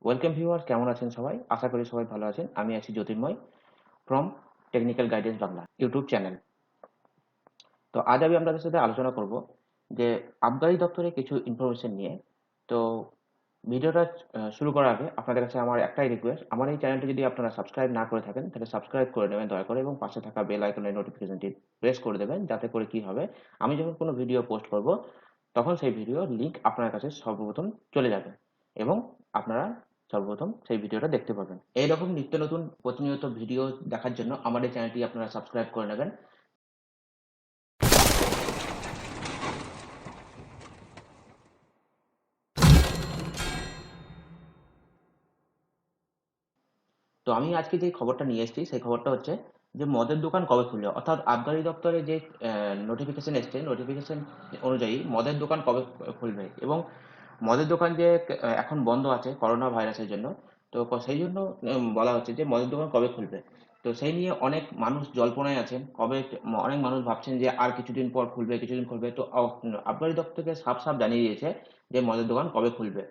Welcome viewers, কেমন আছেন সবাই? আশা করি সবাই ভালো আছেন। আমি আছি Jyotirmoy from technical guidance Bangla YouTube channel. তো আজ আমি আপনাদের সাথে আলোচনা করব যে আবগারি দপ্তরে কিছু ইনফরমেশন নিয়ে। তো ভিডিওটা শুরু করার আগে আপনাদের কাছে আমার একটাই রিকোয়েস্ট, আমার এই চ্যানেলটি যদি আপনারা সাবস্ক্রাইব না করে থাকেন তাহলে সাবস্ক্রাইব করে নেবেন দয়া করে, এবং পাশে থাকা বেল আইকনের নোটিফিকেশনটি প্রেস করে দেবেন, যাতে করে কি হবে, আমি যখন কোনো ভিডিও পোস্ট করব তখন সেই ভিডিওর লিঙ্ক আপনার কাছে সর্বপ্রথম চলে যাবে এবং আপনারা সর্বপ্রথম সেই ভিডিওটা দেখতে পাবেন। এইরকম নিত্য নতুন প্রতিনিয়ত ভিডিও দেখার জন্য আমার এই চ্যানেলটি আপনারা সাবস্ক্রাইব করে নেবেন। তো আমি আজকে যে খবরটা নিয়ে এসেছি সেই খবরটা হচ্ছে যে মদের দোকান কবে খুলবে, অর্থাৎ আবগারি দপ্তরে যে নোটিফিকেশন এসছে, নোটিফিকেশন অনুযায়ী মদের দোকান কবে খুলবে এবং মদের দোকান যে এখন বন্ধ আছে করোনা ভাইরাসের জন্য। তো সেই জন্য বলা হচ্ছে যে মদের দোকান কবে খুলবে। তো সেই নিয়ে অনেক মানুষ জল্পনায় আছেন, কবে অনেক মানুষ ভাবছেন যে আর কিছুদিন পর খুলবে, কিছুদিন খুলবে। তো আবগারি দপ্তর থেকে সাফ সাফ জানিয়ে দিয়েছে যে মদের দোকান কবে খুলবে।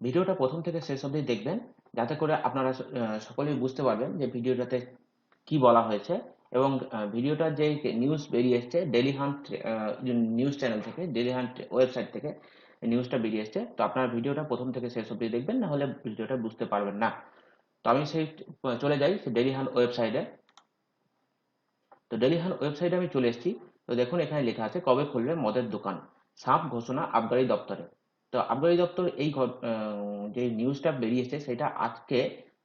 ভিডিওটা প্রথম থেকে শেষ অবধি দেখবেন, যাতে করে আপনারা সকলেই বুঝতে পারবেন যে ভিডিওটাতে কি বলা হয়েছে। এবং ভিডিওটার যে নিউজ বেরিয়ে এসছে ডেইলি হান্ট নিউজ চ্যানেল থেকে, ডেইলি হান্ট ওয়েবসাইট থেকে নিউজটা বেরিয়ে এসছে। তো আপনারা ভিডিওটা প্রথম থেকে শেষ অবধি দেখবেন, না হলে ভিডিওটা বুঝতে পারবেন না। তো আমি সেই চলে যাই ডেইলি হান্ট ওয়েবসাইটে। তো ডেইলি হান্ট ওয়েবসাইটে আমি চলে এসেছি। তো দেখুন এখানে লেখা আছে কবে খুলবে মদের দোকান, সাফ ঘোষণা আবগারি দপ্তরে। তো আবগারি দপ্তর এই যে নিউজটা বেরিয়েছে সেটা আজকে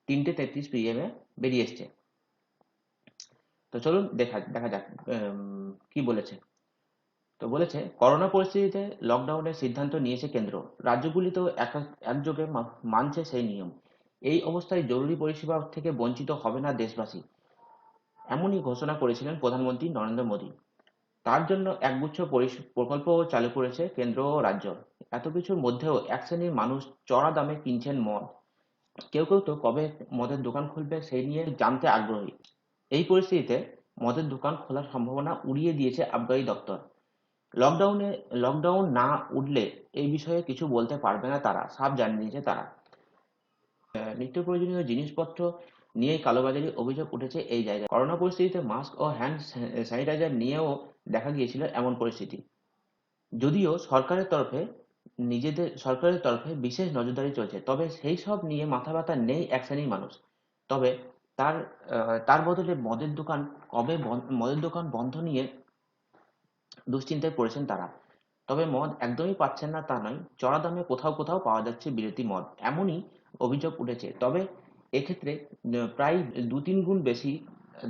3:33 PM বেরিয়ে এসছে। তো চলুন দেখা দেখা যাক কি বলেছে। তো বলেছে করোনা পরিস্থিতিতে লকডাউনের সিদ্ধান্ত নিয়েছে কেন্দ্র, রাজ্যগুলিতেও একযোগে মানছে সেই নিয়ম। এই অবস্থায় জরুরি পরিষেবা থেকে বঞ্চিত হবে না দেশবাসী, এমনই ঘোষণা করেছিলেন প্রধানমন্ত্রী নরেন্দ্র মোদী। তার জন্য একগুচ্ছ প্রকল্পও চালু করেছে কেন্দ্র ও রাজ্য। এত কিছুর মধ্যেও এক শ্রেণীর মানুষ চড়া দামে কিনছেন মদ। কেউ কেউ তো কবে মদের দোকান খুলবে সেই নিয়ে জানতে আগ্রহী। এই পরিস্থিতিতে মদের দোকান খোলার সম্ভাবনা উড়িয়ে দিয়েছে আবগারি দপ্তর। লকডাউনে লকডাউন না উঠলে এই বিষয়ে কিছু বলতে পারবে না তারা, সাফ জানিয়ে দিয়েছে তারা। নিত্য প্রয়োজনীয় জিনিসপত্র নিয়েই কালোবাজারি অভিযোগ উঠেছে এই জায়গায়। করোনা পরিস্থিতিতে মাস্ক ও হ্যান্ড স্যানিটাইজার নিয়েও দেখা গিয়েছিল এমন পরিস্থিতি। যদিও সরকারের তরফে বিশেষ নজরদারি চলছে, তবে সেই সব নিয়ে মাথা ব্যথা নেই এক শ্রেণীর মানুষ। তবে তার বদলে মদের দোকান বন্ধ নিয়ে দুশ্চিন্তায় পড়েছেন তারা। তবে মদ একদমই পাচ্ছেন না তা নয়, চড়া দামে কোথাও কোথাও পাওয়া যাচ্ছে বিলেতি মদ, এমনই অভিযোগ উঠেছে। তবে এক্ষেত্রে প্রায় 2-3 গুণ বেশি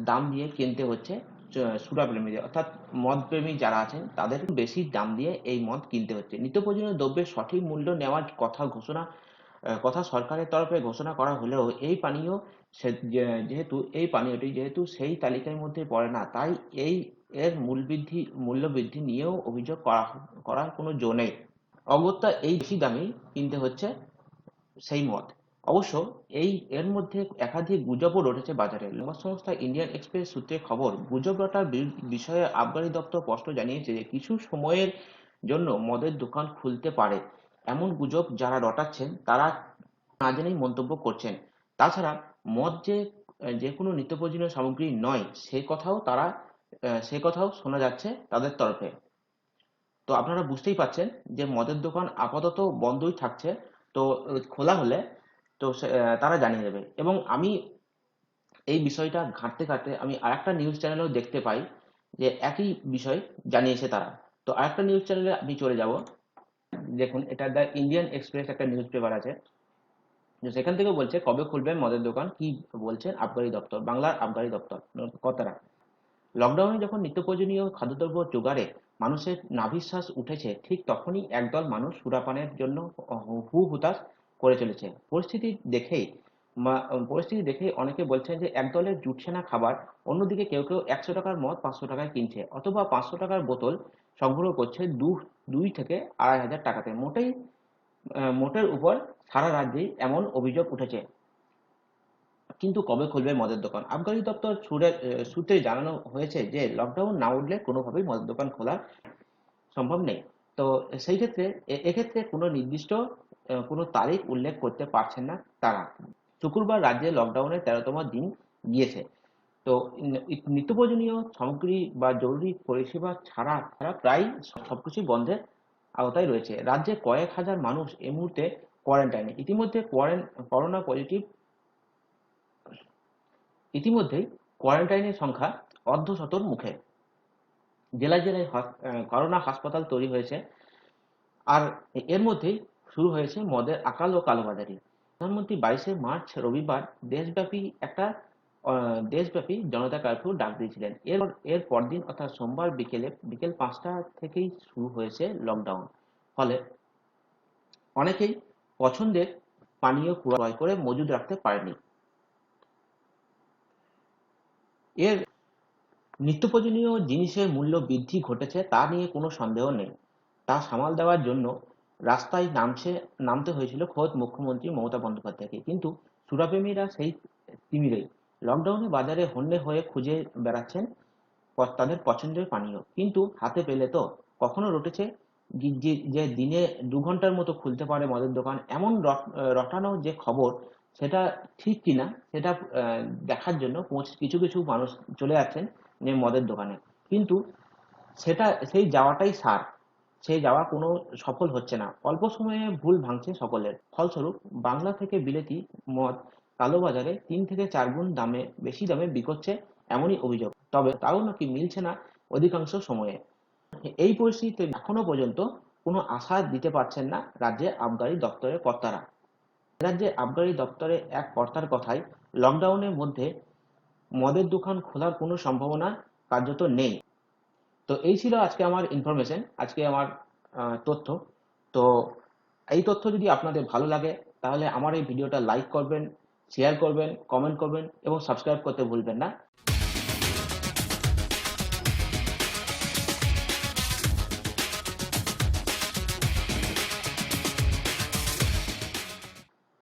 দাম দিয়ে কিনতে হচ্ছে সুরাপ্রেমীদের, অর্থাৎ মদপ্রেমী যারা আছেন তাদের বেশি দাম দিয়ে এই মদ কিনতে হচ্ছে। নিত্য প্রয়োজনীয় দ্রব্যের সঠিক মূল্য নেওয়ার কথা সরকারের তরফে ঘোষণা করা হলেও এই পানীয় যেহেতু সেই তালিকার মধ্যে পড়ে না, তাই এর মূল্য বৃদ্ধি নিয়েও অভিযোগ করার কোনো জো নেই। অগত্যা এই বেশি দামে কিনতে হচ্ছে সেই মদ। অবশ্য এর মধ্যে একাধিক গুজবও রটেছে বাজারে। সংবাদ সংস্থা ইন্ডিয়ান এক্সপ্রেস সূত্রে খবর, গুজব রটার বিষয়ে আবগারি দপ্তর স্পষ্ট জানিয়েছে যে কিছু সময়ের জন্য মদের দোকান খুলতে পারে। এমন গুজব যারা রটাচ্ছেন তারা না জেনেই মন্তব্য করছেন। তাছাড়া মদ যে কোনো নিত্য প্রয়োজনীয় সামগ্রী নয় সে কথাও শোনা যাচ্ছে তাদের তরফে। তো আপনারা বুঝতেই পাচ্ছেন যে মদের দোকান আপাতত বন্ধই থাকছে। তো খোলা হলে তারা জানিয়ে দেবে। এবং আমি এই বিষয়টা ঘাঁটতে ঘাঁটতে আমি আরেকটা নিউজ চ্যানেলেও দেখতে পাই যে একই বিষয় জানিয়েছে তারা। তো আরেকটা নিউজ চ্যানেলে আমি চলে যাব। দেখুন, এটা দ্য ইন্ডিয়ান এক্সপ্রেস একটা নিউজ পেপার আছে, যে সেখান থেকে বলছে কবে খুলবে মদের দোকান, কি বলছেন আবগারি দপ্তর, বাংলার আবগারি দপ্তর কতারা। লকডাউনে যখন নিত্য প্রয়োজনীয় খাদ্যদ্রব্য জোগাড়ে মানুষের নাভিশ্বাস উঠেছে, ঠিক তখনই একদল মানুষ সুরাপানের জন্য হু হুতাশ করে চলেছে। পরিস্থিতি দেখেই অনেকে বলছেন যে একদলের জুটছে না খাবার, অন্যদিকে কেউ কেউ 100 টাকার মদ 500 টাকায় কিনছে, অথবা 500 টাকার বোতল সংগ্রহ করছে 2 থেকে 2,500 টাকাতে। মোটের উপর সারা রাজ্যেই এমন অভিযোগ উঠেছে। কিন্তু কবে খুলবে মদের দোকান? আবগারি দপ্তর সূত্রে জানানো হয়েছে যে লকডাউন না উঠলে কোনোভাবেই মদের দোকান খোলা সম্ভব নেই। তো সেই ক্ষেত্রে এক্ষেত্রে কোনো নির্দিষ্ট কোনো তারিখ উল্লেখ করতে পারছেন না তারা। শুক্রবার রাজ্যে লকডাউনের 13তম দিন গিয়েছে। তো নিত্য প্রয়োজনীয় সামগ্রী বা জরুরি পরিষেবা ছাড়া প্রায় সবকিছুই বন্ধের আওতায় রয়েছে। রাজ্যে কয়েক হাজার মানুষ এই মুহূর্তে কোয়ারেন্টাইনে। ইতিমধ্যেই কোয়ারেন্টাইনের সংখ্যা অর্ধশতর মুখে। জেলায় জেলায় করোনা হাসপাতাল তৈরি হয়েছে। আর এর মধ্যেই শুরু হয়েছে মদের আকাল ও কালোবাজারি। প্রধানমন্ত্রী 22শে মার্চ রবিবার দেশব্যাপী জনতা কারফিউ ডাক দিয়েছিলেন। এর পরদিন অর্থাৎ সোমবার বিকেল 5টা থেকেই শুরু হয়েছে লকডাউন। ফলে অনেকেই পছন্দের পানীয় ক্রয় করে মজুদ রাখতে পারেনি। এর নিত্য প্রয়োজনীয় জিনিসের মূল্য বৃদ্ধি ঘটেছে তা নিয়ে কোনো সন্দেহ নেই। তা সামাল দেওয়ার জন্য রাস্তায় নামতে হয়েছিল খোদ মুখ্যমন্ত্রী মমতা বন্দ্যোপাধ্যায়কে। কিন্তু সুরাপ্রেমীরা সেই তিমিরেই লকডাউনে বাজারে হন্যে হয়ে খুঁজে বেড়াচ্ছেন তাদের পছন্দের পানীয়। কিন্তু হাতে পেলে তো কখনো রটেছে যে দিনে 2 ঘন্টার মতো খুলতে পারে মদের দোকান, এমন রটানো যে খবর, সেটা ঠিক কিনা সেটা দেখার জন্য কিছু কিছু মানুষ চলে যাচ্ছেন যে মদের দোকানে। কিন্তু সেই যাওয়াটাই সার। সেই যাওয়া কোনো সফল হচ্ছে না। অল্প সময়ে ভুল ভাঙছে সকলের। ফলস্বরূপ বাংলা থেকে বিলেতি মদ কালোবাজারে 3 থেকে 4 গুণ বেশি দামে বিকোচ্ছে, এমনই অভিযোগ। তবে তাও নাকি মিলছে না অধিকাংশ সময়ে। এই পরিস্থিতিতে এখনো পর্যন্ত কোনো আশা দিতে পারছেন না রাজ্যে আবগারি দপ্তরের কর্তারা। রাজ্যে আবগারি দপ্তরে এক কর্তার কথায়, লকডাউনের মধ্যে মদের দোকান খোলার কোনো সম্ভাবনা কার্যত নেই। তো এই ছিল আজকে আমার ইনফরমেশন, আজকে আমার তথ্য। তো এই তথ্য যদি আপনাদের ভালো লাগে তাহলে আমার এই ভিডিওটা লাইক করবেন, শেয়ার করবেন, কমেন্ট করবেন এবং সাবস্ক্রাইব করতে ভুলবেন না।